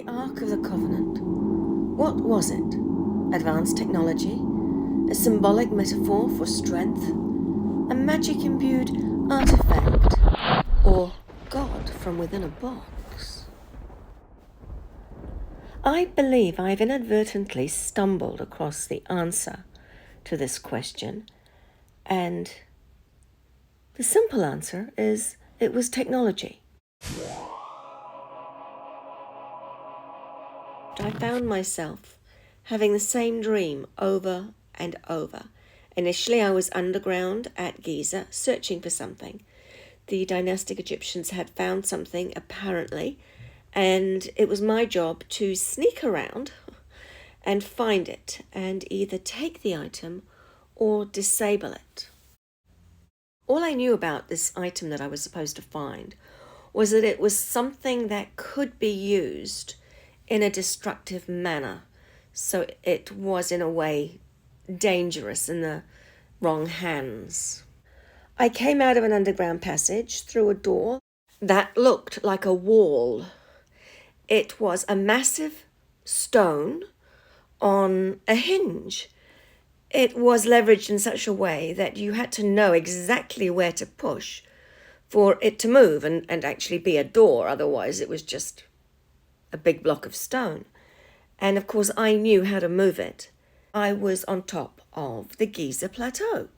Ark of the Covenant. What was it? Advanced technology? A symbolic metaphor for strength? A magic-imbued artifact? Or God from within a box? I believe I've inadvertently stumbled across the answer to this question, and the simple answer is it was technology. I found myself having the same dream over and over. Initially, I was underground at Giza searching for something. The dynastic Egyptians had found something, apparently, and it was my job to sneak around and find it and either take the item or disable it. All I knew about this item that I was supposed to find was that it was something that could be used in a destructive manner. So it was, in a way, dangerous in the wrong hands. I came out of an underground passage through a door that looked like a wall. It was a massive stone on a hinge. It was leveraged in such a way that you had to know exactly where to push for it to move and actually be a door. Otherwise, it was just a big block of stone. And of course, I knew how to move it. I was on top of the Giza Plateau.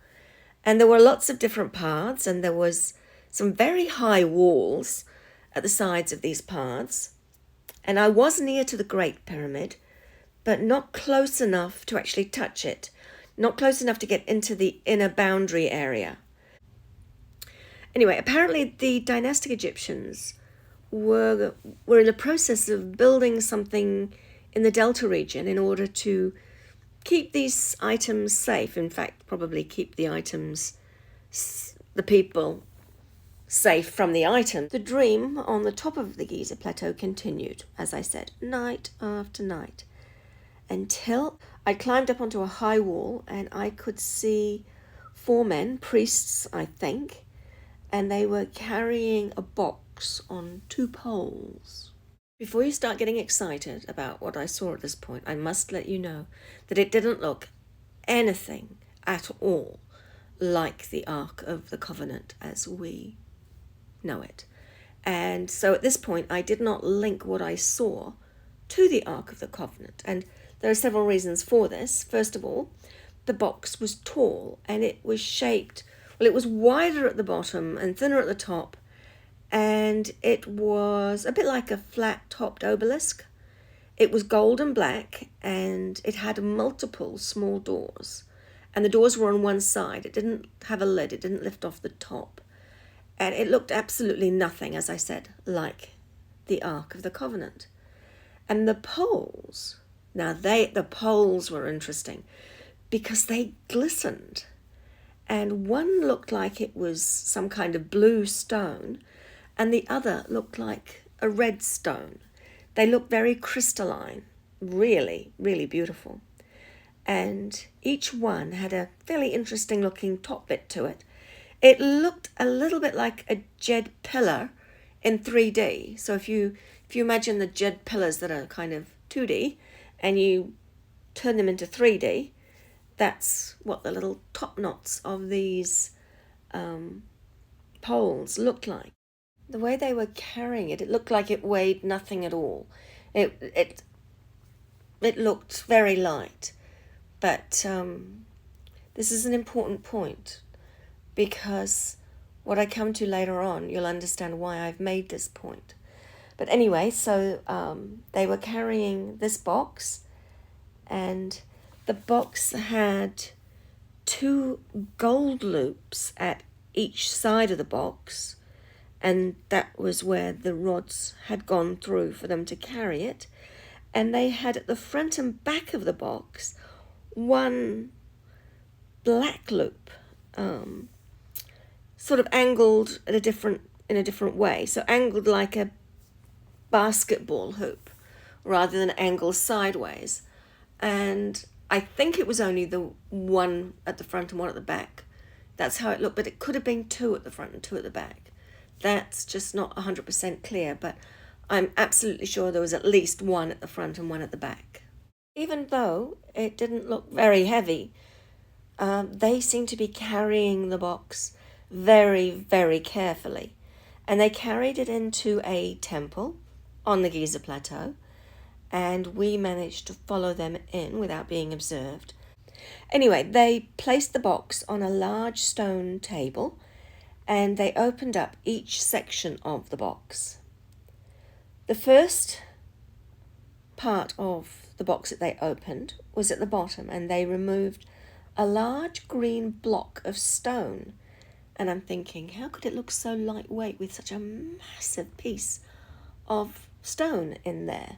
And there were lots of different paths, and there was some very high walls at the sides of these paths. And I was near to the Great Pyramid, but not close enough to actually touch it. Not close enough to get into the inner boundary area. Anyway, apparently the dynastic Egyptians were in the process of building something in the Delta region in order to keep these items safe. In fact, probably keep the people safe from the items. The dream on the top of the Giza Plateau continued, as I said, night after night, until I climbed up onto a high wall and I could see 4 men, priests, I think, and they were carrying a box on 2 poles. Before you start getting excited about what I saw at this point, I must let you know that it didn't look anything at all like the Ark of the Covenant as we know it. And so at this point, I did not link what I saw to the Ark of the Covenant. And there are several reasons for this. First of all, the box was tall and it was shaped, well, it was wider at the bottom and thinner at the top. And it was a bit like a flat-topped obelisk. It was gold and black, and it had multiple small doors. And the doors were on one side. It didn't have a lid. It didn't lift off the top. And it looked absolutely nothing, as I said, like the Ark of the Covenant. And the poles, the poles were interesting because they glistened. And one looked like it was some kind of blue stone, and the other looked like a red stone. They looked very crystalline, really, really beautiful. And each one had a fairly interesting looking top bit to it. It looked a little bit like a jed pillar in 3D. So if you imagine the jed pillars that are kind of 2D and you turn them into 3D, that's what the little top knots of these poles looked like. The way they were carrying it, it looked like it weighed nothing at all. It looked very light. But this is an important point, because what I come to later on, you'll understand why I've made this point. But anyway, so they were carrying this box, and the box had 2 gold loops at each side of the box, and that was where the rods had gone through for them to carry it. And they had at the front and back of the box 1 black loop, sort of angled in a different way. So angled like a basketball hoop rather than angled sideways. And I think it was only the one at the front and one at the back. That's how it looked, but it could have been 2 at the front and 2 at the back. That's just not 100% clear, but I'm absolutely sure there was at least one at the front and one at the back. Even though it didn't look very heavy, they seemed to be carrying the box very, very carefully. And they carried it into a temple on the Giza Plateau, and we managed to follow them in without being observed. Anyway, they placed the box on a large stone table, and they opened up each section of the box. The first part of the box that they opened was at the bottom, and they removed a large green block of stone. And I'm thinking, how could it look so lightweight with such a massive piece of stone in there?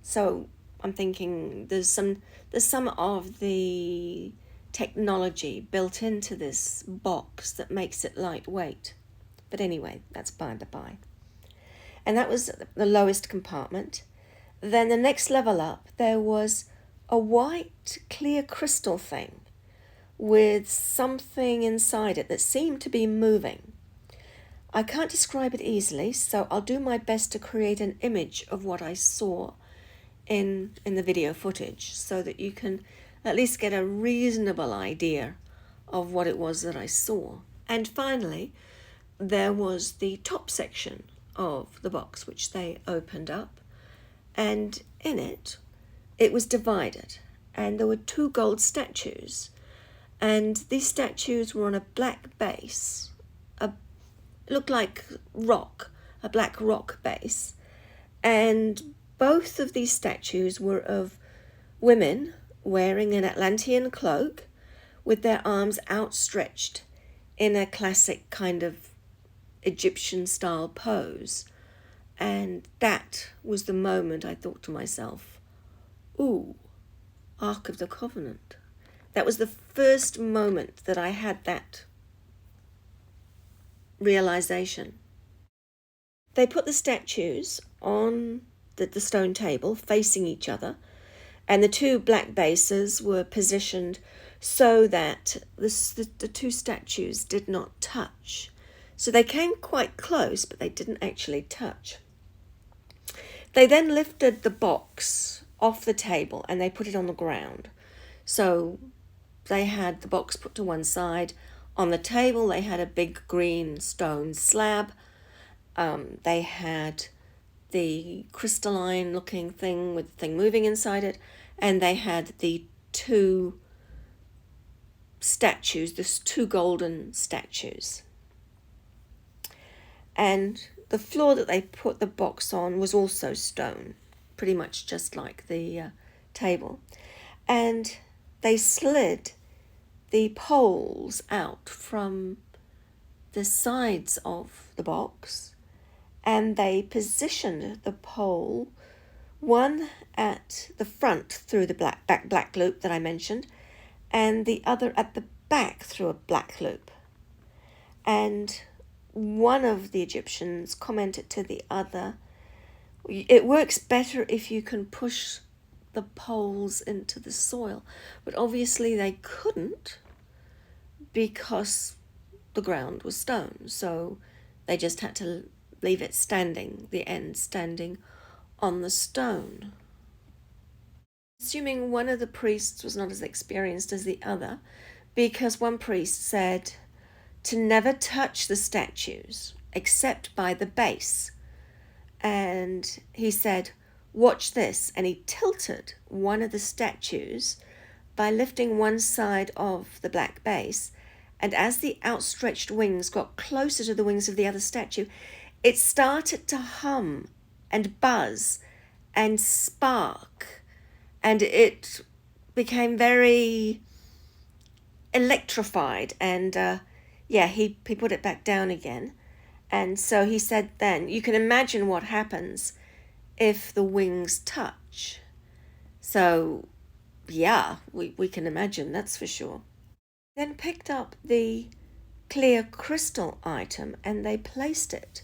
So I'm thinking there's some of the technology built into this box that makes it lightweight. But anyway, that's by the by. And that was the lowest compartment. Then the next level up, there was a white clear crystal thing with something inside it that seemed to be moving. I can't describe it easily, so I'll do my best to create an image of what I saw in the video footage so that you can at least get a reasonable idea of what it was that I saw. And finally, there was the top section of the box, which they opened up, and in it was divided, and there were 2 gold statues, and these statues were on a black base. It looked like rock, a black rock base, and both of these statues were of women wearing an Atlantean cloak with their arms outstretched in a classic kind of Egyptian-style pose. And that was the moment I thought to myself, ooh, Ark of the Covenant. That was the first moment that I had that realization. They put the statues on the stone table facing each other, and the 2 black bases were positioned so that the 2 statues did not touch. So they came quite close, but they didn't actually touch. They then lifted the box off the table and they put it on the ground. So they had the box put to one side. On the table, they had a big green stone slab. They had the crystalline looking thing with the thing moving inside it. And they had the 2 statues, the 2 golden statues. And the floor that they put the box on was also stone, pretty much just like the table. And they slid the poles out from the sides of the box, and they positioned the pole, one at the front through the black loop that I mentioned, and the other at the back through a black loop. And one of the Egyptians commented to the other, it works better if you can push the poles into the soil. But obviously they couldn't because the ground was stone. So they just had to leave it standing, the end standing on the stone. Assuming one of the priests was not as experienced as the other, because one priest said to never touch the statues except by the base. And he said, watch this. And he tilted one of the statues by lifting one side of the black base. And as the outstretched wings got closer to the wings of the other statue, it started to hum and buzz and spark. And it became very electrified. And he put it back down again. And so he said then, you can imagine what happens if the wings touch. So, yeah, we can imagine, that's for sure. Then picked up the clear crystal item and they placed it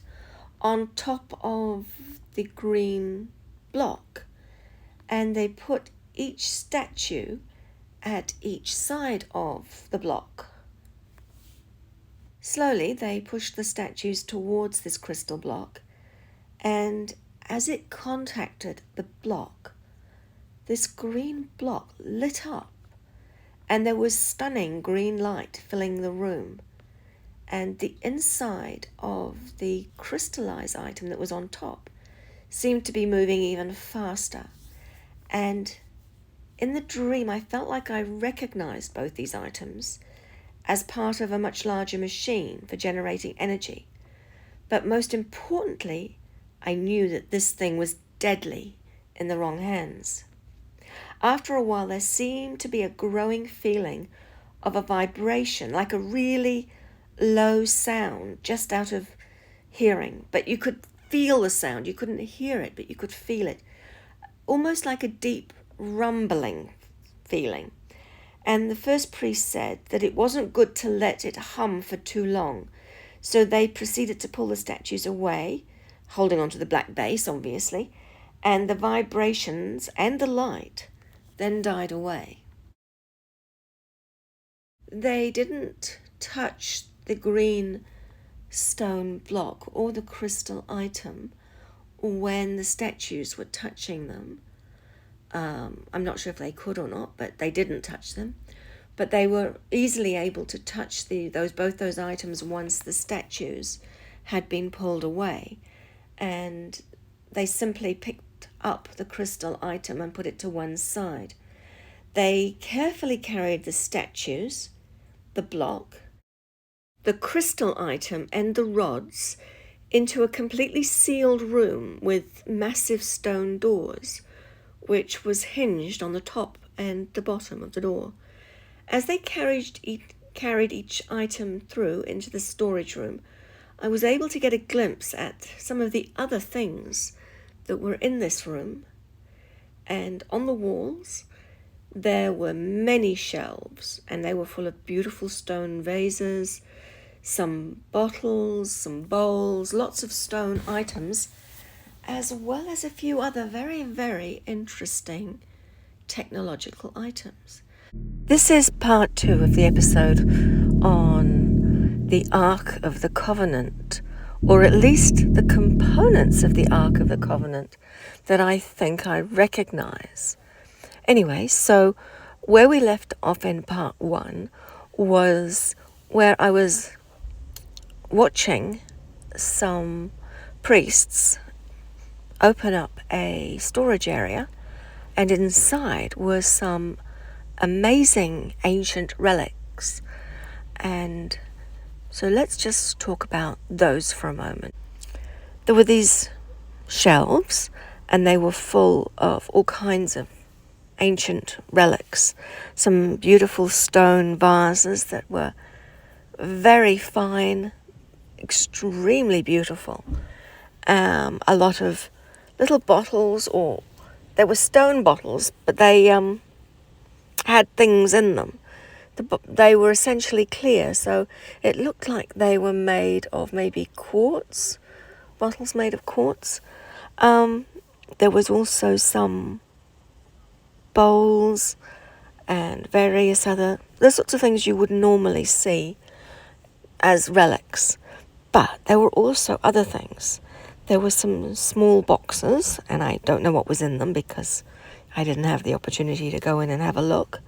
on top of the green block. And they put each statue at each side of the block. Slowly, they pushed the statues towards this crystal block, and as it contacted the block, this green block lit up, and there was stunning green light filling the room. And the inside of the crystallized item that was on top seemed to be moving even faster. And in the dream, I felt like I recognized both these items as part of a much larger machine for generating energy. But most importantly, I knew that this thing was deadly in the wrong hands. After a while, there seemed to be a growing feeling of a vibration, like a really low sound just out of hearing. But you could feel the sound. You couldn't hear it, but you could feel it. Almost like a deep rumbling feeling. And the first priest said that it wasn't good to let it hum for too long. So they proceeded to pull the statues away, holding onto the black base, obviously, and the vibrations and the light then died away. They didn't touch the green stone block or the crystal item when the statues were touching them. I'm not sure if they could or not, but they didn't touch them. But they were easily able to touch both those items once the statues had been pulled away. And they simply picked up the crystal item and put it to one side. They carefully carried the statues, the block, the crystal item, and the rods into a completely sealed room with massive stone doors, which was hinged on the top and the bottom of the door. As they carried each item through into the storage room, I was able to get a glimpse at some of the other things that were in this room. And on the walls, there were many shelves, and they were full of beautiful stone vases, some bottles, some bowls, lots of stone items, as well as a few other very, very interesting technological items. This is part 2 of the episode on the Ark of the Covenant, or at least the components of the Ark of the Covenant that I think I recognize. Anyway, so where we left off in part 1 was where I was watching some priests open up a storage area, and inside were some amazing ancient relics. And so let's just talk about those for a moment. There were these shelves, and they were full of all kinds of ancient relics. Some beautiful stone vases that were very fine, extremely beautiful. A lot of little bottles, or they were stone bottles, but they had things in them. They were essentially clear, so it looked like they were made of maybe quartz, bottles made of quartz. There was also some bowls and various other, the sorts of things you would normally see as relics. But there were also other things. There were some small boxes, and I don't know what was in them because I didn't have the opportunity to go in and have a look.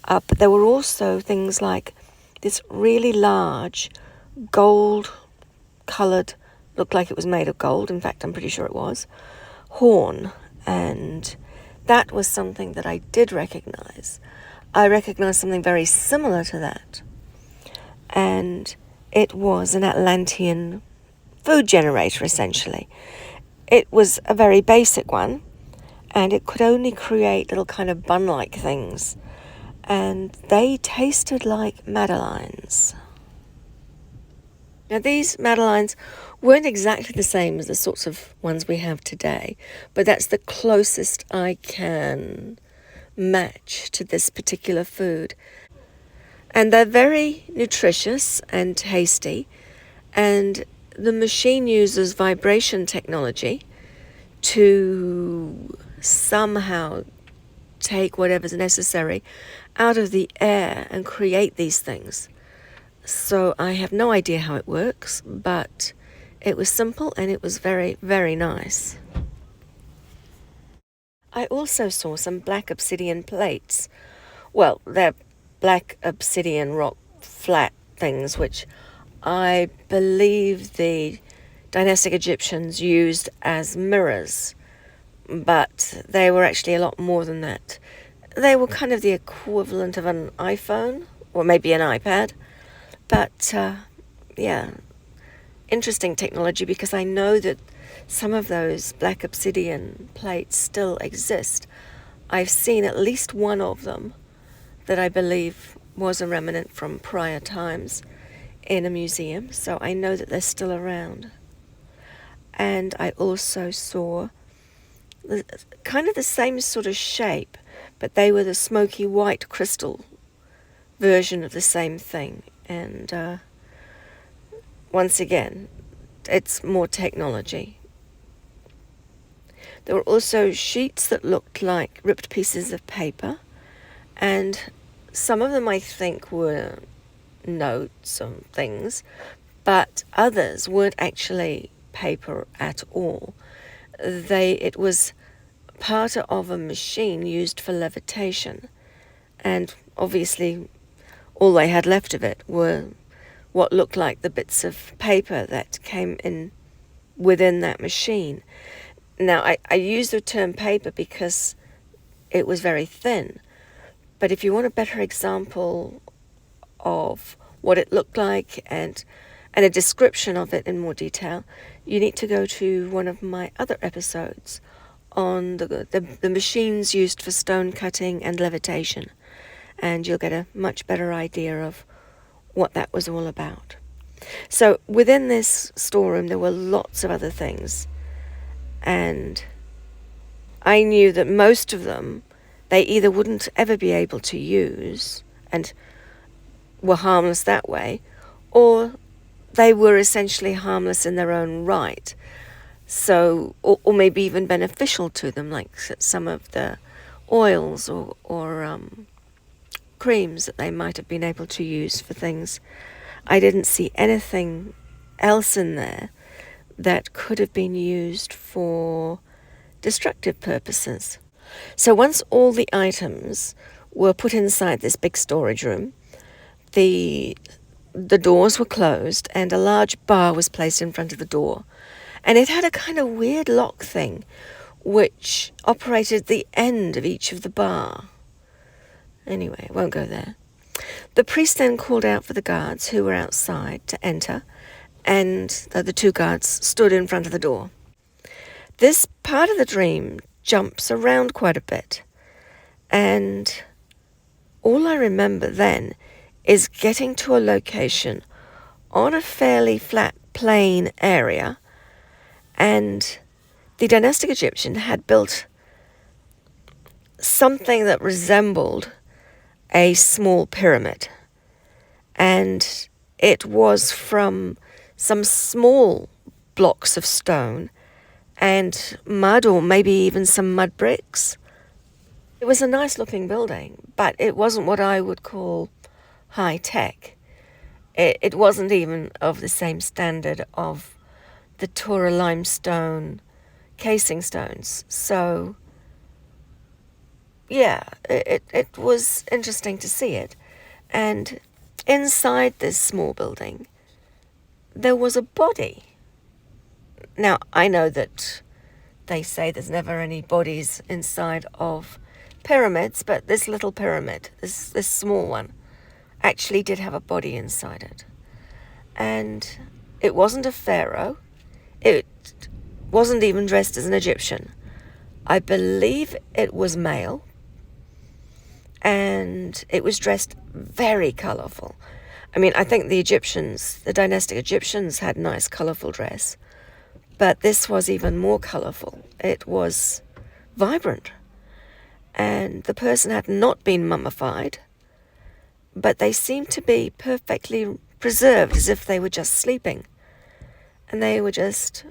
But there were also things like this really large gold-coloured, looked like it was made of gold, in fact I'm pretty sure it was, horn. And that was something that I did recognise. I recognised something very similar to that. And it was an Atlantean food generator, essentially. It was a very basic one, and it could only create little kind of bun-like things. And they tasted like madeleines. Now, these madeleines weren't exactly the same as the sorts of ones we have today, but that's the closest I can match to this particular food. And they're very nutritious and tasty, and the machine uses vibration technology to somehow take whatever's necessary out of the air and create these things. So I have no idea how it works, but it was simple and it was very, very nice. I also saw some black obsidian plates. Well, they're black obsidian rock flat things, which I believe the dynastic Egyptians used as mirrors, but they were actually a lot more than that. They were kind of the equivalent of an iPhone, or maybe an iPad, but yeah, interesting technology, because I know that some of those black obsidian plates still exist. I've seen at least one of them that I believe was a remnant from prior times in a museum, so I know that they're still around. And I also saw kind of the same sort of shape, but they were the smoky white crystal version of the same thing. And once again, it's more technology. There were also sheets that looked like ripped pieces of paper, and some of them I think were notes and things, but others weren't actually paper at all. It was part of a machine used for levitation, and obviously all they had left of it were what looked like the bits of paper that came in within that machine. Now, I use the term paper because it was very thin, but if you want a better example of what it looked like and a description of it in more detail, you need to go to one of my other episodes on the machines used for stone cutting and levitation, and you'll get a much better idea of what that was all about. So within this storeroom there were lots of other things, and I knew that most of them they either wouldn't ever be able to use and were harmless that way, or they were essentially harmless in their own right. So, or maybe even beneficial to them, like some of the oils or creams that they might have been able to use for things. I didn't see anything else in there that could have been used for destructive purposes. So once all the items were put inside this big storage room, the doors were closed and a large bar was placed in front of the door. And it had a kind of weird lock thing which operated the end of each of the bar. Anyway, I won't go there. The priest then called out for the guards who were outside to enter, and the two guards stood in front of the door. This part of the dream jumps around quite a bit, and all I remember then is getting to a location on a fairly flat plain area, and the dynastic Egyptian had built something that resembled a small pyramid, and it was from some small blocks of stone and mud, or maybe even some mud bricks. It was a nice looking building, but it wasn't what I would call high tech. It wasn't even of the same standard of the Tura limestone casing stones. So yeah, it was interesting to see it. And inside this small building there was a body. Now, I know that they say there's never any bodies inside of pyramids, but this little pyramid, this small one, actually did have a body inside it. And it wasn't a pharaoh. It wasn't even dressed as an Egyptian. I believe it was male, and it was dressed very colourful. I mean, I think the dynastic Egyptians had nice colourful dress, but this was even more colourful. It was vibrant, and the person had not been mummified, but they seemed to be perfectly preserved, as if they were just sleeping, and they were just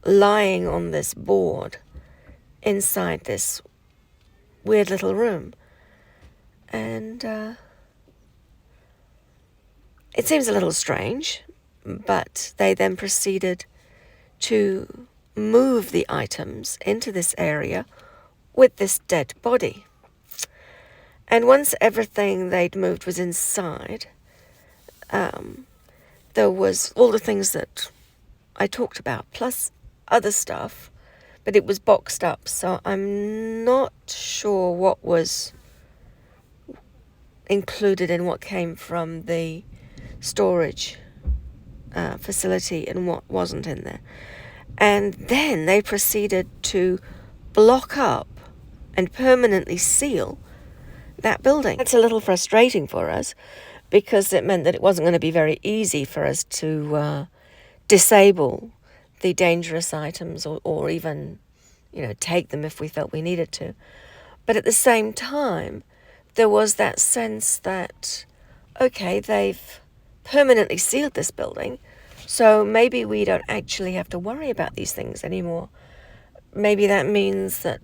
lying on this board inside this weird little room. And it seems a little strange, but they then proceeded to move the items into this area with this dead body. And once everything they'd moved was inside, there was all the things that I talked about, plus other stuff, but it was boxed up, so I'm not sure what was included in what came from the storage facility and what wasn't in there. And then they proceeded to block up and permanently seal that building. That's a little frustrating for us because it meant that it wasn't going to be very easy for us to disable the dangerous items or even, take them if we felt we needed to. But at the same time, there was that sense that, okay, they've permanently sealed this building, so maybe we don't actually have to worry about these things anymore. Maybe that means that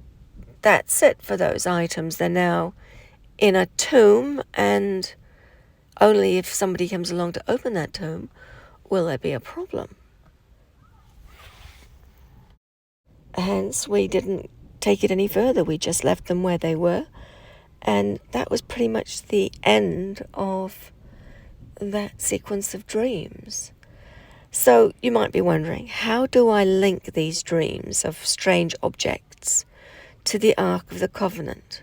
that's it for those items. They're now in a tomb, and only if somebody comes along to open that tomb will there be a problem. Hence, we didn't take it any further. We just left them where they were. And that was pretty much the end of that sequence of dreams. So you might be wondering, how do I link these dreams of strange objects to the Ark of the Covenant?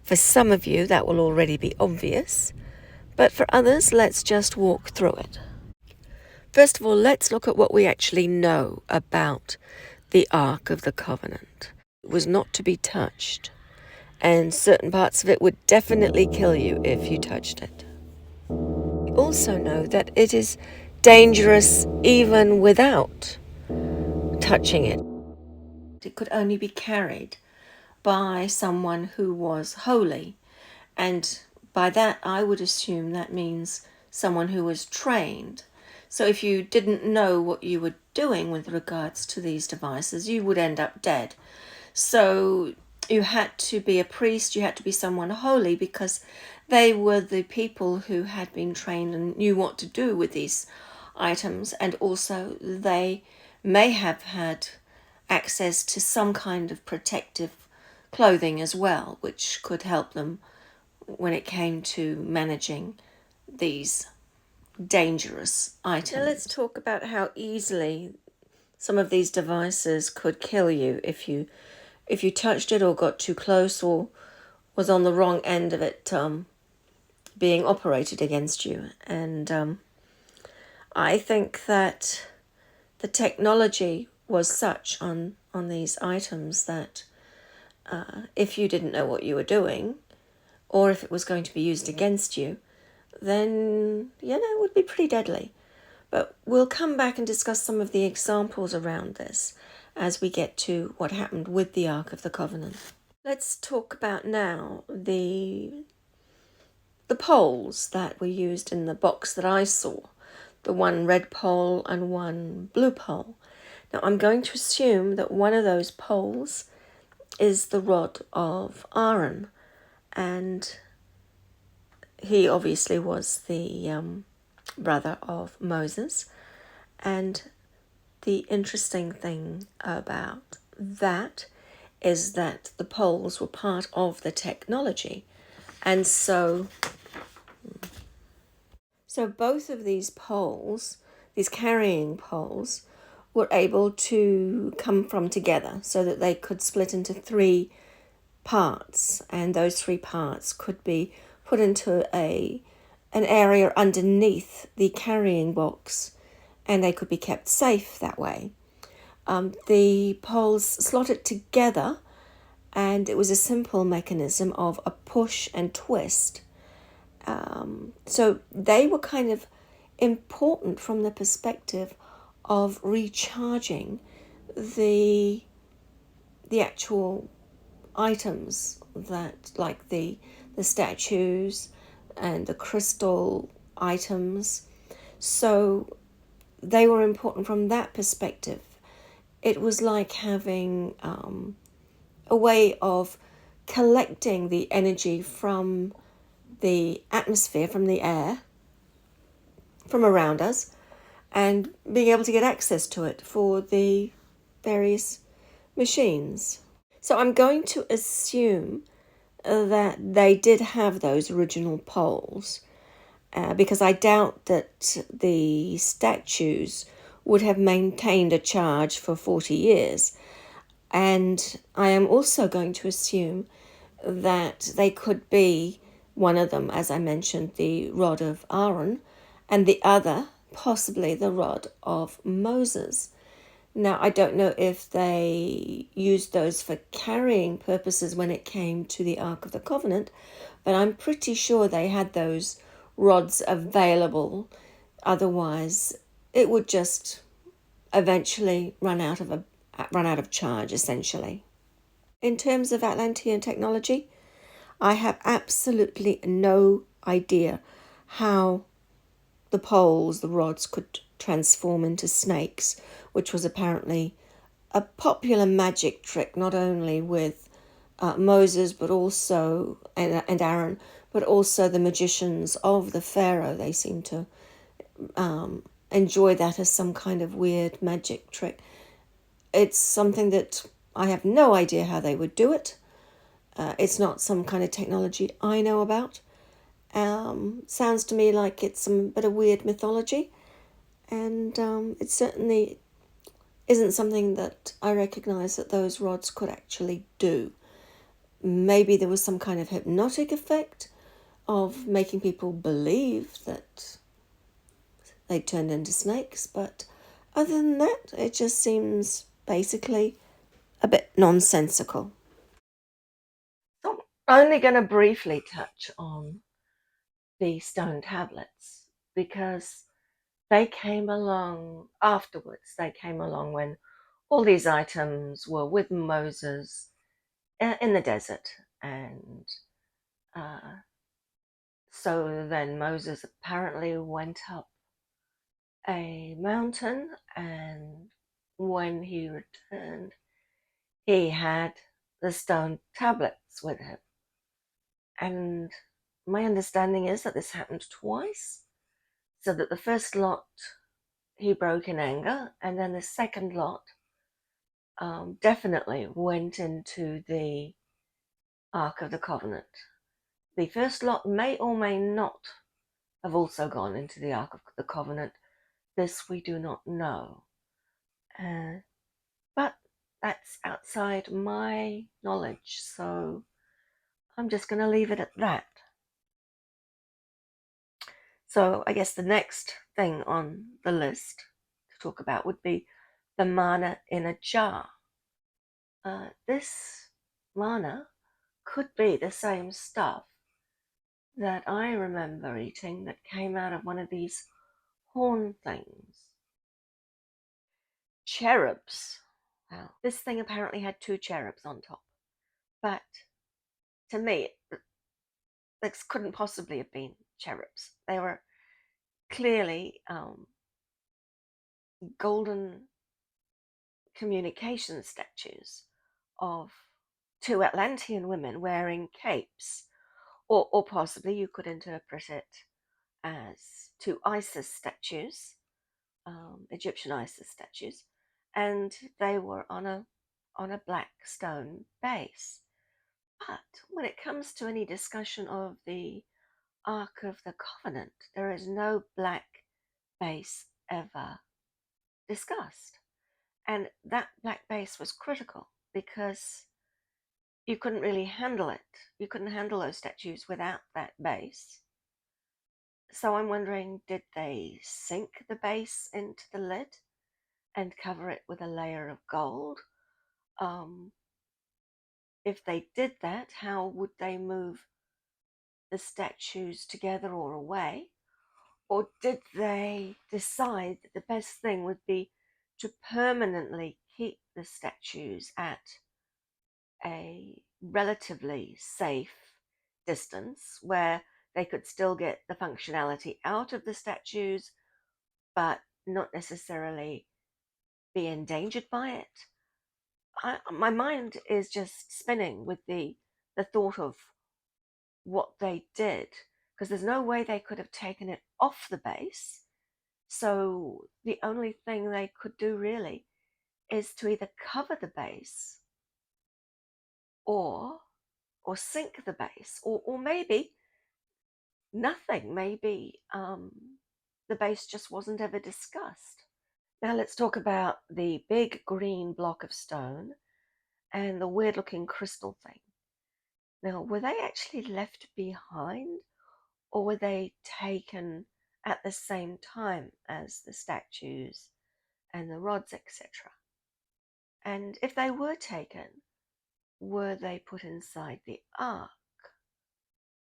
For some of you, that will already be obvious. But for others, let's just walk through it. First of all, let's look at what we actually know about the Ark of the Covenant. It was not to be touched, and certain parts of it would definitely kill you if you touched it. We also know that it is dangerous even without touching it. It could only be carried by someone who was holy, and by that I would assume that means someone who was trained. So if you didn't know what you were doing with regards to these devices, you would end up dead. So you had to be a priest, you had to be someone holy, because they were the people who had been trained and knew what to do with these items, and also they may have had access to some kind of protective clothing as well, which could help them when it came to managing these dangerous items. Now let's talk about how easily some of these devices could kill you if you touched it or got too close or was on the wrong end of it being operated against you. And I think that the technology was such on these items that if you didn't know what you were doing, or if it was going to be used against you, then, it would be pretty deadly. But we'll come back and discuss some of the examples around this as we get to what happened with the Ark of the Covenant. Let's talk about now the poles that were used in the box that I saw. The one red pole and one blue pole. Now I'm going to assume that one of those poles is the rod of Aaron, and he obviously was the brother of Moses. And the interesting thing about that is that the poles were part of the technology. And so both of these poles, these carrying poles, were able to come from together so that they could split into 3 parts, and those 3 parts could be put into an area underneath the carrying box, and they could be kept safe that way. The poles slotted together, and it was a simple mechanism of a push and twist. So they were kind of important from the perspective of recharging the actual items, that like the statues and the crystal items. So they were important from that perspective. It was like having a way of collecting the energy from the atmosphere, from the air, from around us, and being able to get access to it for the various machines. So I'm going to assume that they did have those original poles, because I doubt that the statues would have maintained a charge for 40 years. And I am also going to assume that they could be, one of them, as I mentioned, the rod of Aaron, and the other, possibly the rod of Moses. Now, I don't know if they used those for carrying purposes when it came to the Ark of the Covenant, but I'm pretty sure they had those rods available. Otherwise, it would just eventually run out of charge, essentially. In terms of Atlantean technology, I have absolutely no idea how the poles, the rods, could transform into snakes, which was apparently a popular magic trick, not only with Moses, but also and Aaron, but also the magicians of the Pharaoh. They seem to enjoy that as some kind of weird magic trick. It's something that I have no idea how they would do it. It's not some kind of technology I know about. Sounds to me like it's some bit of weird mythology, and it certainly isn't something that I recognise that those rods could actually do. Maybe there was some kind of hypnotic effect of making people believe that they turned into snakes, but other than that, it just seems basically a bit nonsensical. So I'm only going to briefly touch on the stone tablets because they came along afterwards. They came along when all these items were with Moses in the desert. And uh, so then Moses apparently went up a mountain, and when he returned, he had the stone tablets with him. And my understanding is that this happened twice. So that the first lot he broke in anger, and then the second lot definitely went into the Ark of the Covenant. The first lot may or may not have also gone into the Ark of the Covenant. This we do not know. Uh, but that's outside my knowledge, so I'm just going to leave it at that. So I guess the next thing on the list to talk about would be the manna in a jar. This manna could be the same stuff that I remember eating that came out of one of these horn things. Cherubs. Well, this thing apparently had two cherubs on top. But to me, this couldn't possibly have been cherubs. They were clearly golden communication statues of two Atlantean women wearing capes. Or possibly you could interpret it as two Isis statues, Egyptian Isis statues, and they were on a black stone base. But when it comes to any discussion of the Ark of the Covenant, there is no black base ever discussed. And that black base was critical because you couldn't really handle it. You couldn't handle those statues without that base. So I'm wondering, did they sink the base into the lid and cover it with a layer of gold? Um, if they did that, how would they move the statues together or away? Or did they decide that the best thing would be to permanently keep the statues at a relatively safe distance where they could still get the functionality out of the statues, but not necessarily be endangered by it? My mind is just spinning with the thought of what they did, because there's no way they could have taken it off the base. So the only thing they could do really is to either cover the base or sink the base, or maybe nothing. Maybe the base just wasn't ever discussed. Now let's talk about the big green block of stone and the weird looking crystal thing. Now, were they actually left behind, or were they taken at the same time as the statues and the rods, etc.? And if they were taken, were they put inside the ark,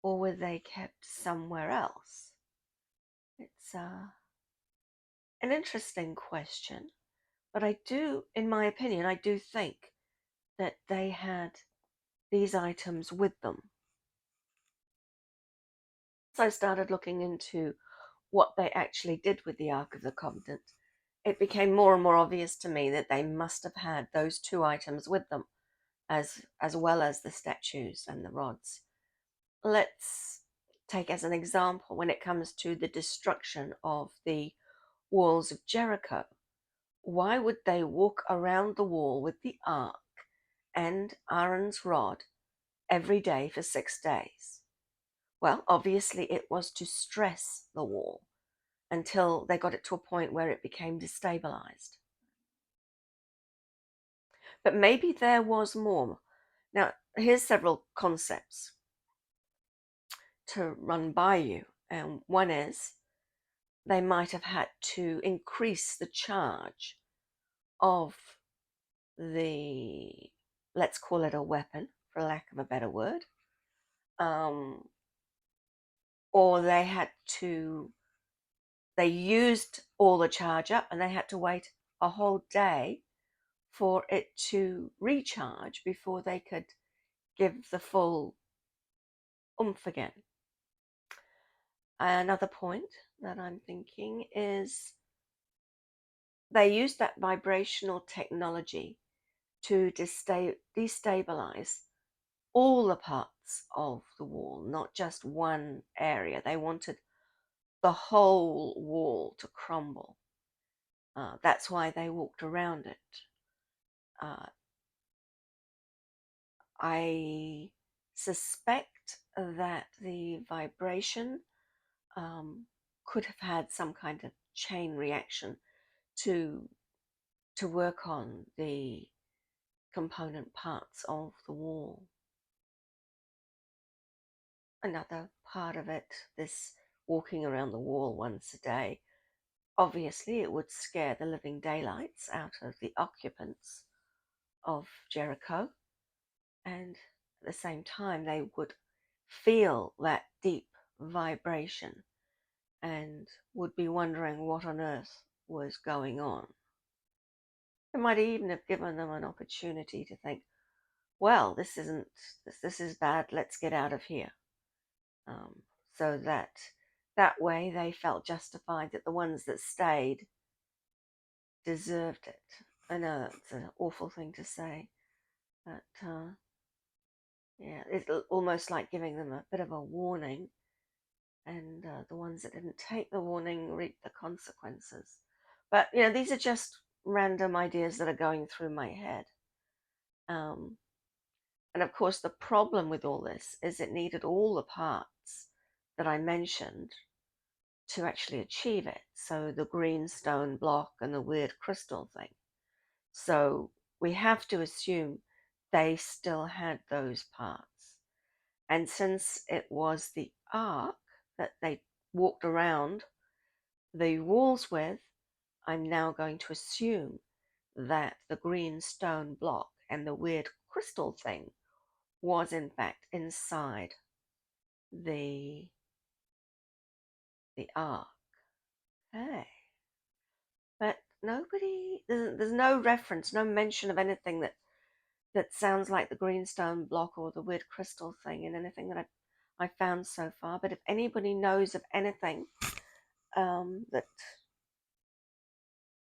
or were they kept somewhere else? It's an interesting question, but in my opinion, I do think that they had these items with them. So I started looking into what they actually did with the Ark of the Covenant. It became more and more obvious to me that they must have had those two items with them, as well as the statues and the rods. Let's take as an example when it comes to the destruction of the walls of Jericho. Why would they walk around the wall with the ark and Aaron's rod every day for 6 days? Well, obviously it was to stress the wall until they got it to a point where it became destabilized. But maybe there was more. Now, here's several concepts to run by you. And one is they might have had to increase the charge of the, let's call it a weapon, for lack of a better word, or they used all the charge up and they had to wait a whole day for it to recharge before they could give the full oomph again. Another point that I'm thinking is they used that vibrational technology to destabilize all the parts of the wall, not just one area. They wanted the whole wall to crumble. That's why they walked around it. I suspect that the vibration could have had some kind of chain reaction to work on the component parts of the wall. Another part of it, this walking around the wall once a day, obviously it would scare the living daylights out of the occupants of Jericho, and at the same time they would feel that deep vibration and would be wondering what on earth was going on. It might even have given them an opportunity to think, well, this is bad, let's get out of here. So that way they felt justified that the ones that stayed deserved it. I know it's an awful thing to say, but yeah, it's almost like giving them a bit of a warning, and the ones that didn't take the warning reap the consequences. But these are just random ideas that are going through my head. And of course, the problem with all this is it needed all the parts that I mentioned to actually achieve it. So the green stone block and the weird crystal thing. So we have to assume they still had those parts. And since it was the ark that they walked around the walls with, I'm now going to assume that the green stone block and the weird crystal thing was in fact inside the ark. Okay. But there's no reference, no mention of anything that sounds like the greenstone block or the weird crystal thing in anything that I found so far. But if anybody knows of anything that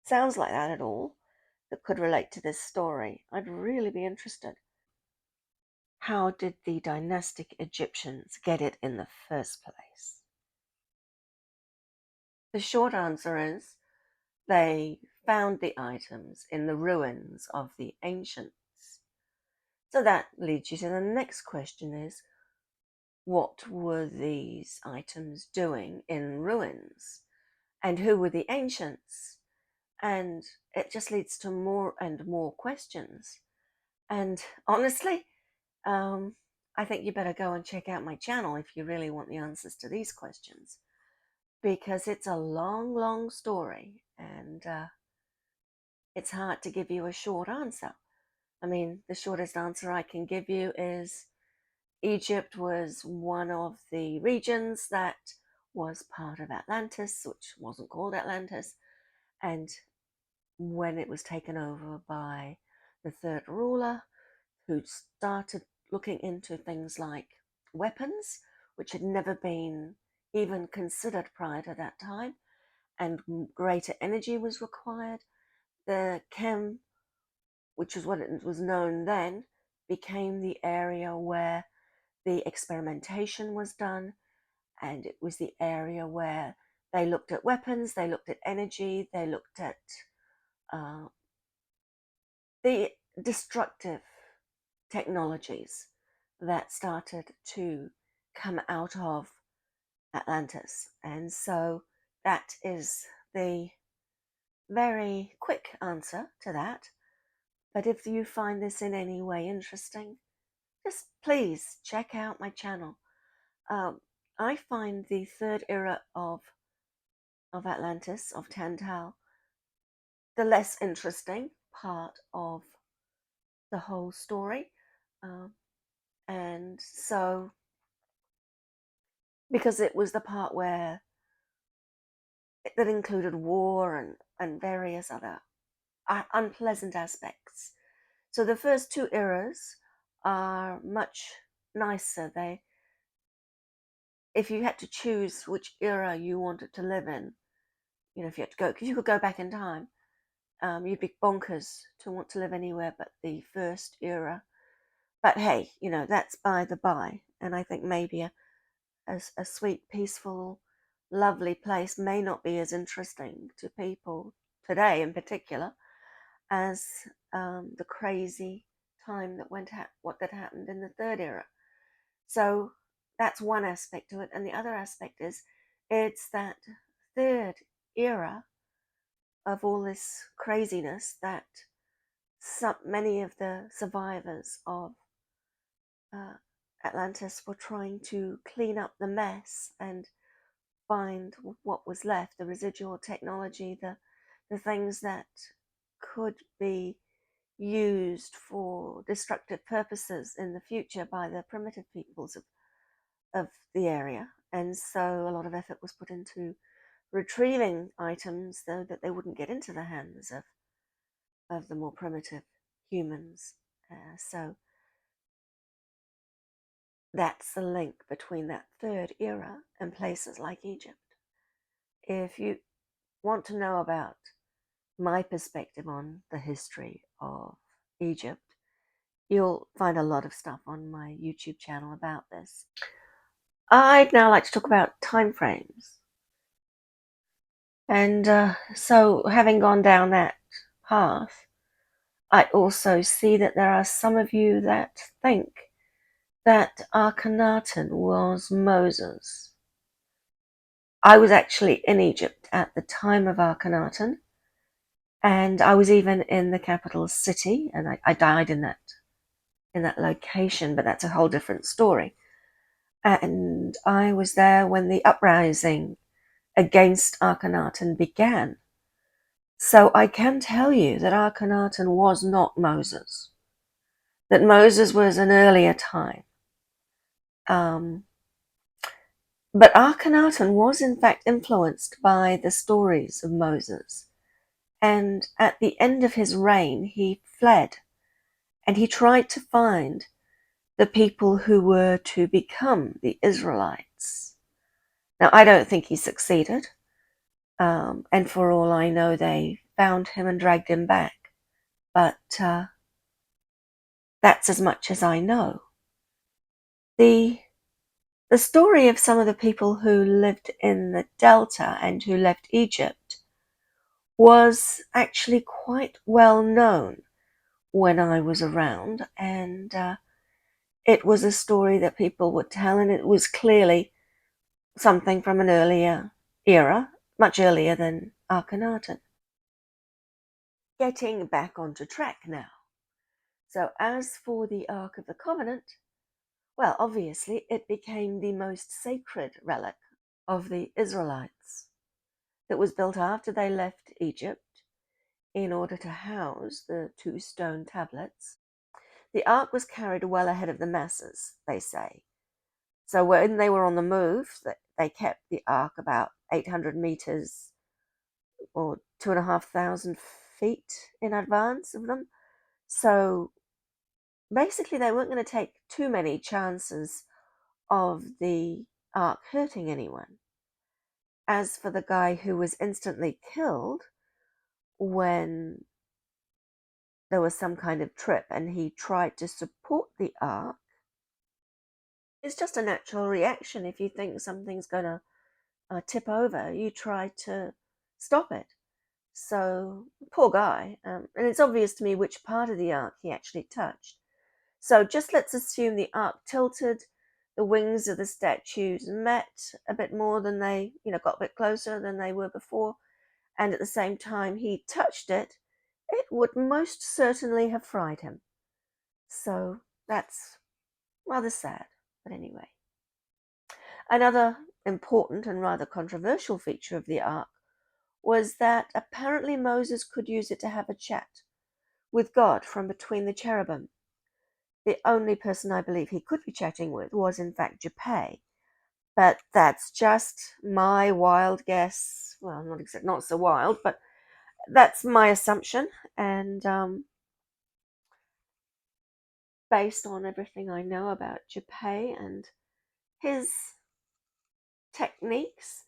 sounds like that at all, that could relate to this story, I'd really be interested. How did the dynastic Egyptians get it in the first place? The short answer is they found the items in the ruins of the ancients. So that leads you to the next question is, what were these items doing in ruins? And who were the ancients? And it just leads to more and more questions. And honestly, I think you better go and check out my channel if you really want the answers to these questions, because it's a long, long story, and it's hard to give you a short answer. I mean, the shortest answer I can give you is Egypt was one of the regions that was part of Atlantis, which wasn't called Atlantis, and when it was taken over by the third ruler, who started looking into things like weapons, which had never been even considered prior to that time, and greater energy was required. The Chem, which is what it was known then, became the area where the experimentation was done, and it was the area where they looked at weapons, they looked at energy, they looked at uh, the destructive technologies that started to come out of Atlantis. And so that is the very quick answer to that. But if you find this in any way interesting, just please check out my channel. I find the third era of Atlantis, of Tantal, the less interesting part of the whole story. And so, because it was the part where that included war and various other unpleasant aspects. So the first two eras are much nicer. If you had to choose which era you wanted to live in, if you had to go, because you could go back in time, you'd be bonkers to want to live anywhere but the first era. But hey, that's by the by. And I think maybe a sweet, peaceful, lovely place may not be as interesting to people today in particular as the crazy time that happened in the third era. So that's one aspect to it. And the other aspect is it's that third era of all this craziness that many of the survivors of uh, Atlantis were trying to clean up the mess and find what was left, the residual technology, the things that could be used for destructive purposes in the future by the primitive peoples of the area. And so a lot of effort was put into retrieving items though that they wouldn't get into the hands of the more primitive humans. So that's the link between that third era and places like Egypt. If you want to know about my perspective on the history of Egypt, you'll find a lot of stuff on my YouTube channel about this. I'd now like to talk about time frames. And so having gone down that path, I also see that there are some of you that think that Akhenaten was Moses. I was actually in Egypt at the time of Akhenaten, and I was even in the capital city, and I died in that location, but that's a whole different story. And I was there when the uprising against Akhenaten began. So I can tell you that Akhenaten was not Moses, that Moses was an earlier time. But Akhenaten was in fact influenced by the stories of Moses. And at the end of his reign, he fled and he tried to find the people who were to become the Israelites. Now, I don't think he succeeded. And for all I know, they found him and dragged him back. But that's as much as I know. The story of some of the people who lived in the Delta and who left Egypt was actually quite well known when I was around, and it was a story that people would tell, and it was clearly something from an earlier era, much earlier than Akhenaten. Getting back onto track now. So, as for the Ark of the Covenant, well, obviously, it became the most sacred relic of the Israelites that was built after they left Egypt in order to house the two stone tablets. The ark was carried well ahead of the masses, they say. So when they were on the move, they kept the ark about 800 meters or 2,500 feet in advance of them. So basically, they weren't going to take too many chances of the ark hurting anyone. As for the guy who was instantly killed when there was some kind of trip and he tried to support the ark, it's just a natural reaction. If you think something's going to tip over, you try to stop it. So, poor guy. And it's obvious to me which part of the ark he actually touched. So, just let's assume the ark tilted, the wings of the statues met a bit more than they, got a bit closer than they were before, and at the same time he touched it, it would most certainly have fried him. So, that's rather sad. But anyway. Another important and rather controversial feature of the ark was that apparently Moses could use it to have a chat with God from between the cherubim. The only person I believe he could be chatting with was in fact Japhet, but that's just my wild guess. Well, not so wild, but that's my assumption, and based on everything I know about Japhet and his techniques.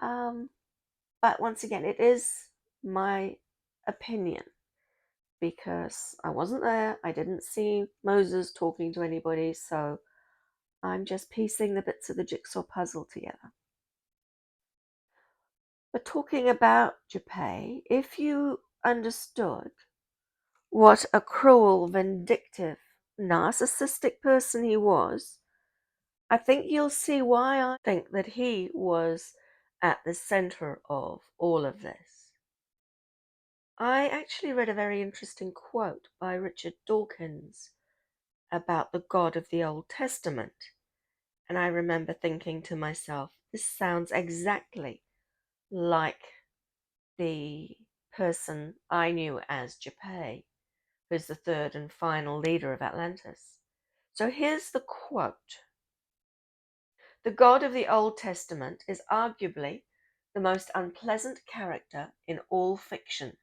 But once again, it is my opinion because I wasn't there. I didn't see Moses talking to anybody, so I'm just piecing the bits of the jigsaw puzzle together. But talking about Japhet, if you understood what a cruel, vindictive, narcissistic person he was, I think you'll see why I think that he was at the center of all of this. I actually read a very interesting quote by Richard Dawkins about the God of the Old Testament, and I remember thinking to myself, this sounds exactly like the person I knew as Japhet, who's the third and final leader of Atlantis. So here's the quote. The God of the Old Testament is arguably the most unpleasant character in all fiction,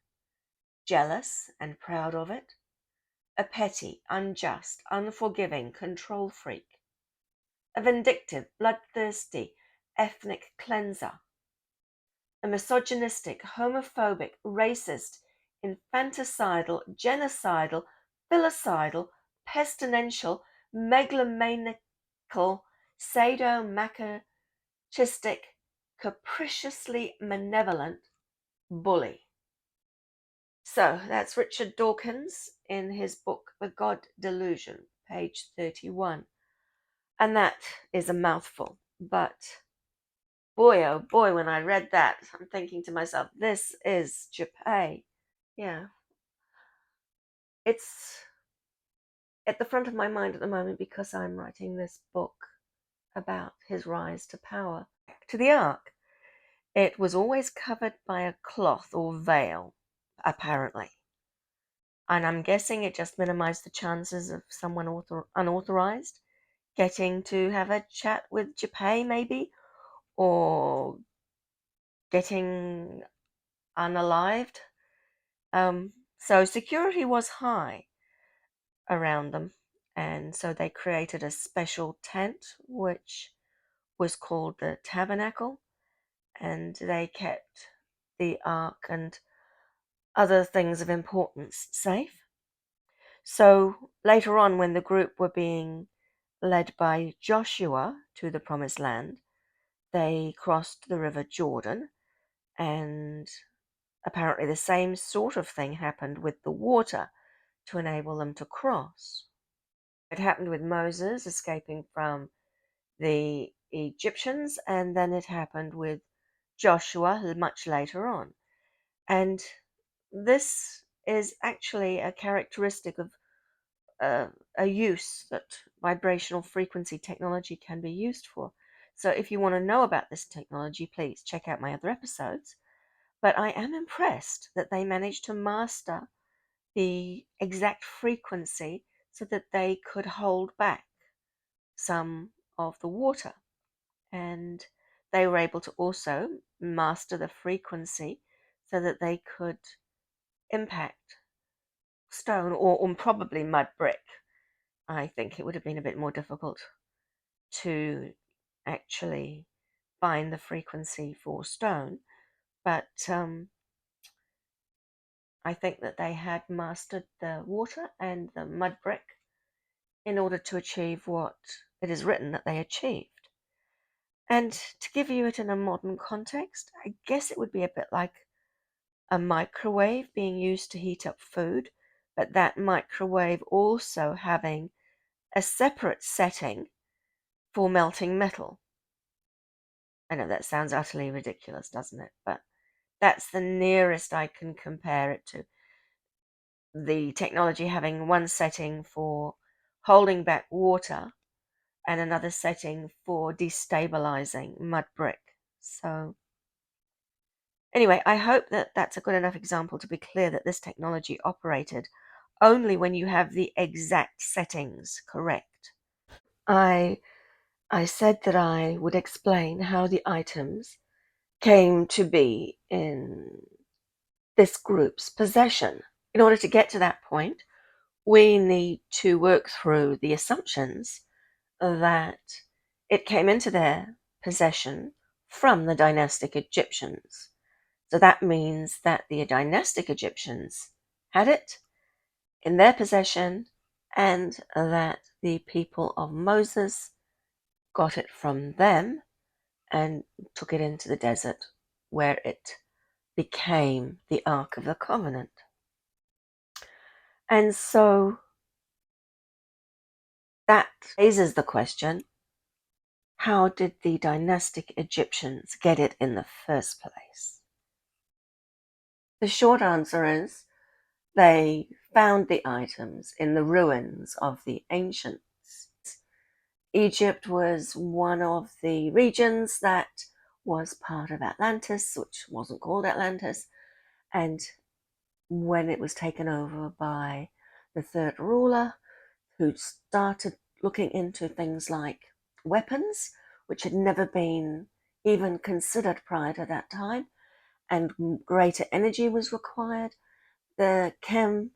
jealous and proud of it, a petty, unjust, unforgiving control freak, a vindictive, bloodthirsty ethnic cleanser, a misogynistic, homophobic, racist, infanticidal, genocidal, filicidal, pestilential, megalomaniacal, sadomasochistic, capriciously malevolent bully. So that's Richard Dawkins in his book, The God Delusion, page 31. And that is a mouthful. But boy, oh boy, when I read that, I'm thinking to myself, this is Japhet. Yeah. It's at the front of my mind at the moment because I'm writing this book about his rise to power. To the ark, it was always covered by a cloth or veil, apparently. And I'm guessing it just minimized the chances of someone unauthorized getting to have a chat with Japhet, maybe, or getting unalived. So security was high around them, and so they created a special tent, which was called the tabernacle, and they kept the ark and other things of importance safe. So later on, when the group were being led by Joshua to the promised land, they crossed the river Jordan, and apparently the same sort of thing happened with the water. to enable them to cross. It happened with Moses escaping from the Egyptians, and then it happened with Joshua much later on. And this is actually a characteristic of a use that vibrational frequency technology can be used for. So if you want to know about this technology, please check out my other episodes. But I am impressed that they managed to master the exact frequency so that they could hold back some of the water. And they were able to also master the frequency so that they could impact stone or probably mud brick. I think it would have been a bit more difficult to actually find the frequency for stone, but I think that they had mastered the water and the mud brick in order to achieve what it is written that they achieved. And to give you it in a modern context, I guess it would be a bit like a microwave being used to heat up food, but that microwave also having a separate setting for melting metal. I know that sounds utterly ridiculous, doesn't it? But that's the nearest I can compare it to. The technology having one setting for holding back water and another setting for destabilizing mud brick. So, anyway, I hope that that's a good enough example to be clear that this technology operated only when you have the exact settings correct. I I said that I would explain how the items came to be in this group's possession. In order to get to that point, we need to work through the assumptions that it came into their possession from the dynastic Egyptians. So that means that the dynastic Egyptians had it in their possession and that the people of Moses got it from them and took it into the desert where it became the Ark of the Covenant. And so that raises the question, how did the dynastic Egyptians get it in the first place? The short answer is they found the items in the ruins of the ancients. Egypt was one of the regions that was part of Atlantis, which wasn't called Atlantis, and when it was taken over by the third ruler, who started looking into things like weapons, which had never been even considered prior to that time, and greater energy was required. The chem,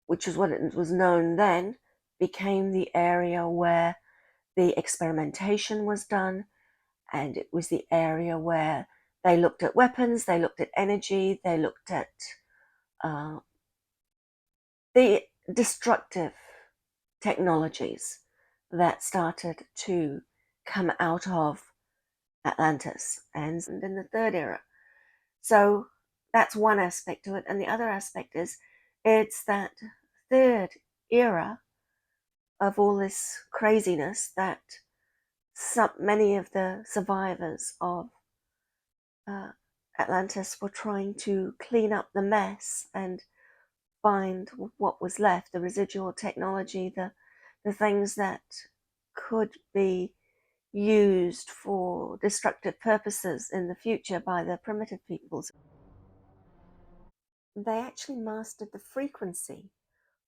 which is what it was known then, became the area where the experimentation was done, and it was the area where they looked at weapons, they looked at energy, they looked at uh, the destructive technologies that started to come out of Atlantis and in the third era. So that's one aspect to it. And the other aspect is it's that third era of all this craziness that many of the survivors of uh, Atlantis were trying to clean up the mess and find what was left, the residual technology, the things that could be used for destructive purposes in the future by the primitive peoples. They actually mastered the frequency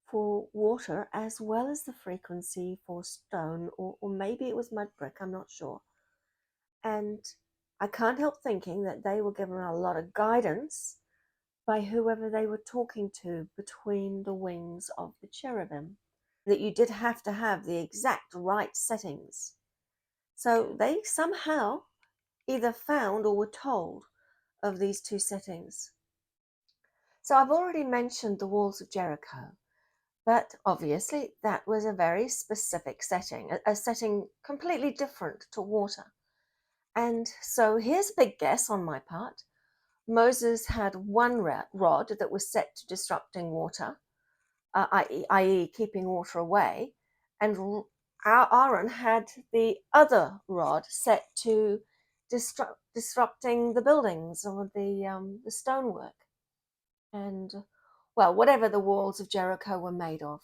for water as well as the frequency for stone, or maybe it was mud brick, I'm not sure. And I can't help thinking that they were given a lot of guidance by whoever they were talking to between the wings of the cherubim, that you did have to have the exact right settings. So they somehow either found or were told of these two settings. So I've already mentioned the walls of Jericho, but obviously that was a very specific setting, a setting completely different to water. And so here's a big guess on my part. Moses had one rod that was set to disrupting water, i.e. keeping water away, and Aaron had the other rod set to disrupting the buildings or the stonework, and, well, whatever the walls of Jericho were made of.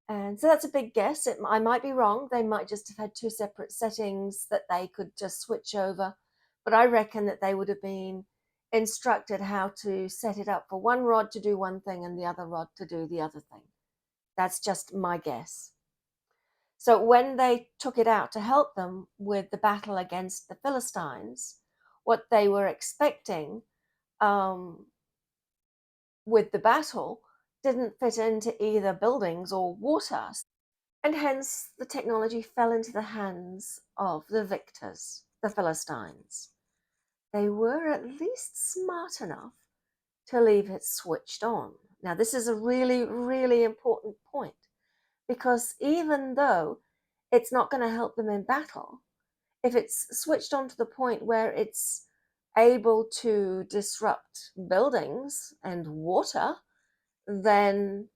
And so that's a big guess. I might be wrong. They might just have had two separate settings that they could just switch over. But I reckon that they would have been instructed how to set it up for one rod to do one thing and the other rod to do the other thing. That's just my guess. So when they took it out to help them with the battle against the Philistines, what they were expecting with the battle didn't fit into either buildings or water. And hence the technology fell into the hands of the victors, the Philistines. They were at least smart enough to leave it switched on. Now, this is a really, really important point, because even though it's not going to help them in battle, if it's switched on to the point where it's able to disrupt buildings and water, then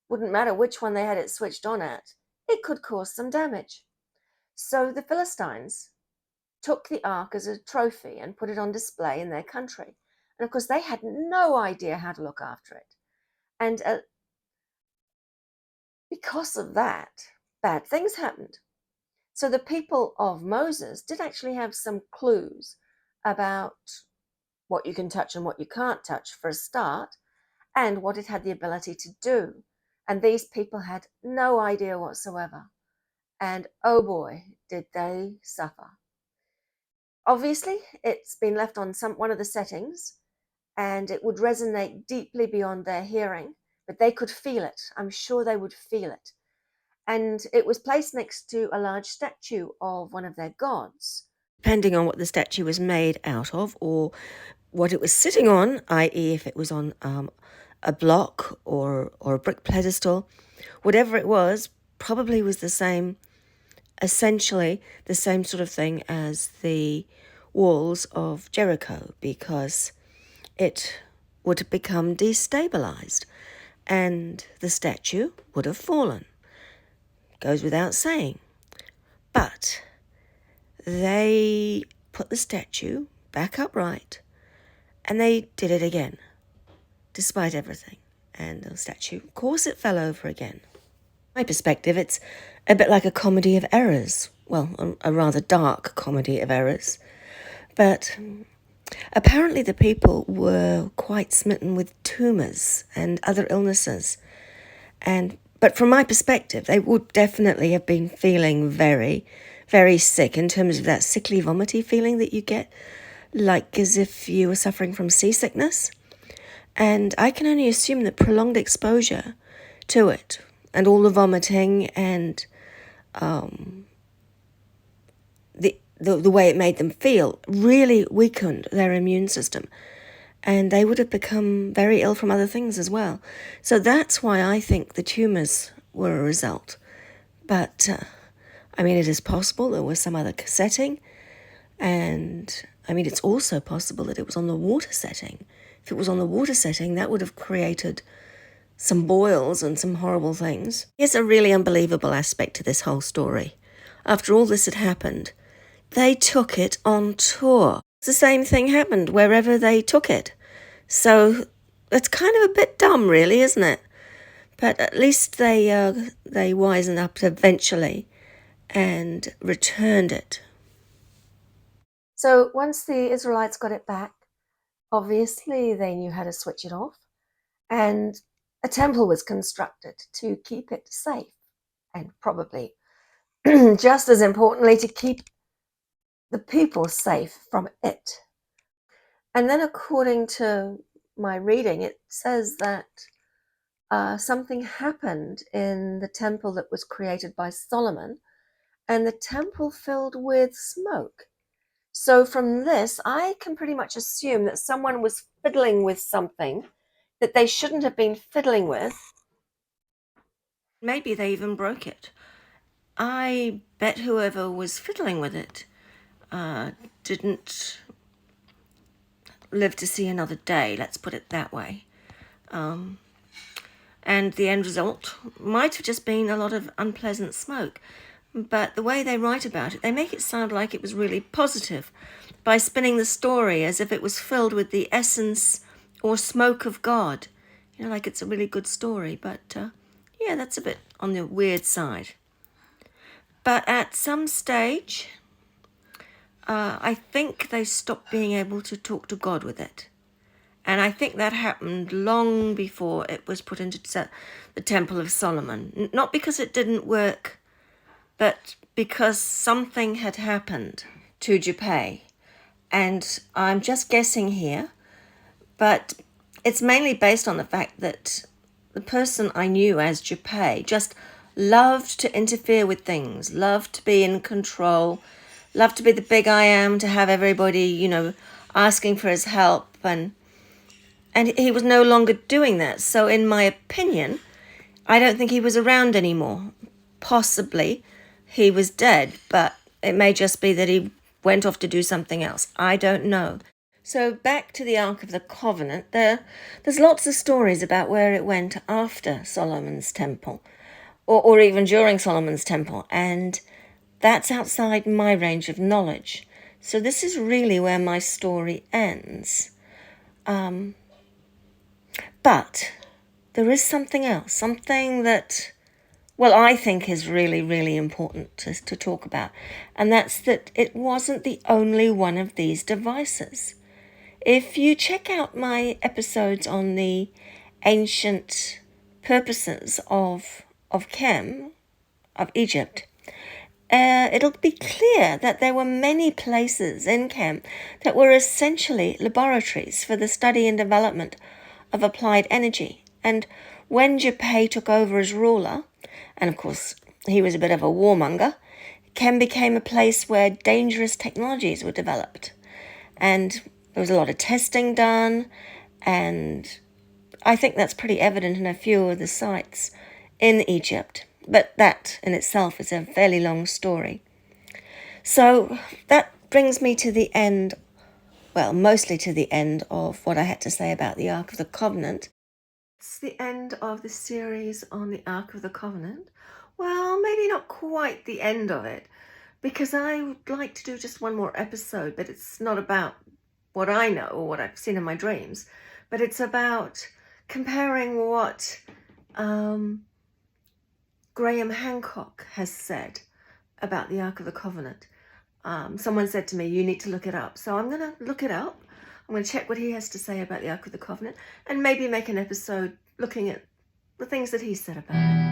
wouldn't matter which one they had it switched on at, it could cause some damage. So the Philistines took the ark as a trophy and put it on display in their country. And of course, they had no idea how to look after it. And because of that, bad things happened. So the people of Moses did actually have some clues about what you can touch and what you can't touch for a start, and what it had the ability to do. And these people had no idea whatsoever. And oh boy, did they suffer. Obviously, it's been left on one of the settings, and it would resonate deeply beyond their hearing, but they could feel it. I'm sure they would feel it. And it was placed next to a large statue of one of their gods. Depending on what the statue was made out of or what it was sitting on, i.e. if it was on a block or a brick pedestal, whatever it was, probably was the same, essentially the same sort of thing as the walls of Jericho, because it would have become destabilized and the statue would have fallen. Goes without saying. But they put the statue back upright and they did it again, despite everything. And the statue, of course, it fell over again. From my perspective, it's a bit like a comedy of errors. Well, a rather dark comedy of errors. But apparently the people were quite smitten with tumours and other illnesses. But from my perspective, they would definitely have been feeling very, very sick in terms of that sickly, vomity feeling that you get, like as if you were suffering from seasickness. And I can only assume that prolonged exposure to it and all the vomiting and the way it made them feel really weakened their immune system. And they would have become very ill from other things as well. So that's why I think the tumours were a result. But, I mean, it is possible there was some other setting. And, I mean, it's also possible that it was on the water setting. If it was on the water setting, that would have created some boils and some horrible things. Here's a really unbelievable aspect to this whole story. After all this had happened, they took it on tour. The same thing happened wherever they took it. So it's kind of a bit dumb, really, isn't it? But at least they wisened up eventually and returned it. So once the Israelites got it back, obviously they knew how to switch it off, and a temple was constructed to keep it safe, and probably just as importantly, to keep the people safe from it. And then according to my reading, it says that something happened in the temple that was created by Solomon, and the temple filled with smoke. So from this, I can pretty much assume that someone was fiddling with something that they shouldn't have been fiddling with. Maybe they even broke it. I bet whoever was fiddling with it didn't live to see another day, let's put it that way. and the end result might have just been a lot of unpleasant smoke. But the way they write about it, they make it sound like it was really positive by spinning the story as if it was filled with the essence or smoke of God. You know, like it's a really good story, but yeah, that's a bit on the weird side. But at some stage, I think they stopped being able to talk to God with it. And I think that happened long before it was put into the Temple of Solomon. Not because it didn't work, but because something had happened to Japay. And I'm just guessing here, but it's mainly based on the fact that the person I knew as Japay just loved to interfere with things, loved to be in control, loved to be the big I am, to have everybody, you know, asking for his help, and he was no longer doing that. So in my opinion, I don't think he was around anymore. Possibly he was dead, but it may just be that he went off to do something else. I don't know. So back to the Ark of the Covenant, there's lots of stories about where it went after Solomon's temple, or even during Solomon's temple, and that's outside my range of knowledge. So this is really where my story ends. But there is something else, something that, well, I think is really, really important to talk about, and that's that it wasn't the only one of these devices. If you check out my episodes on the ancient purposes of Chem, of Egypt, it'll be clear that there were many places in Chem that were essentially laboratories for the study and development of applied energy. And when Japay took over as ruler, and of course he was a bit of a warmonger, Chem became a place where dangerous technologies were developed. And there was a lot of testing done, and I think that's pretty evident in a few of the sites in Egypt. But that in itself is a fairly long story. So that brings me to the end, well, mostly to the end of what I had to say about the Ark of the Covenant. It's the end of the series on the Ark of the Covenant. Well, maybe not quite the end of it, because I would like to do just one more episode, but it's not about what I know or what I've seen in my dreams, but it's about comparing what Graham Hancock has said about the Ark of the Covenant. Someone said to me, you need to look it up. So I'm going to look it up. I'm going to check what he has to say about the Ark of the Covenant and maybe make an episode looking at the things that he said about it.